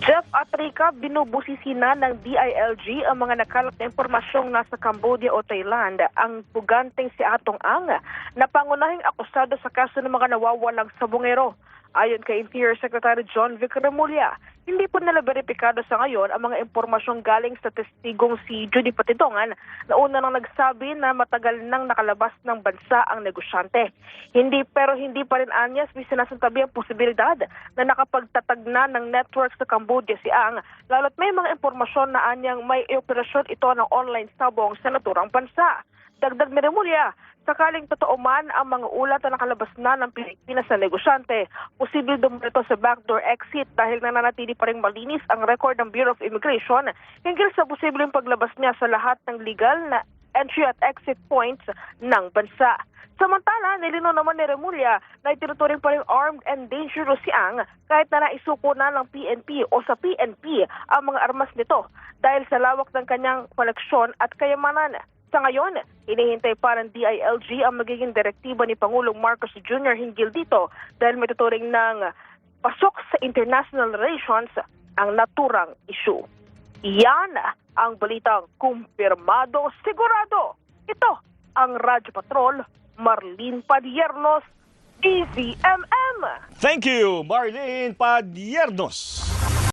Jeff at Rika, binubusisi na ng DILG ang mga nakalat na impormasyong nasa Cambodia o Thailand. Ang puganteng si Atong Ang na pangunahing akusado sa kaso ng mga nawawalang sabongero. Ayon kay Interior Secretary John Vic Remulla, hindi po nila beripikado sa ngayon ang mga impormasyong galing sa testigong si Judy Patidongan na una nang nagsabi na matagal nang nakalabas ng bansa ang negosyante. Hindi pa rin anyas may sinasabi ang posibilidad na nakapagtatag na ng network sa Cambodia si Ang, lalo't may mga impormasyon na anyang may operasyon ito ng online sabong sa naturang bansa. Dagdag ni Remulla, sakaling totoo man ang mga ulat na nakalabas na ng Pilipinas sa negosyante, posible dumito sa backdoor exit dahil nananatili pa rin malinis ang record ng Bureau of Immigration hinggil sa posibleng paglabas niya sa lahat ng legal na entry at exit points ng bansa. Samantala, nilinaw naman ni Remulla na itinuturing pa rin armed and dangerous si Ang kahit na naisuko na ng PNP o sa PNP ang mga armas nito dahil sa lawak ng kanyang koleksyon at kayamanan. Sa ngayon, hinihintay pa ng DILG ang magiging direktiba ni Pangulong Marcos Jr. hinggil dito dahil may tuturing ng pasok sa international relations ang naturang issue. Yan ang balitang kumpirmado sigurado. Ito ang Radyo Patrol, Marlene Padiernos, EZMM. Thank you, Marlene Padiernos.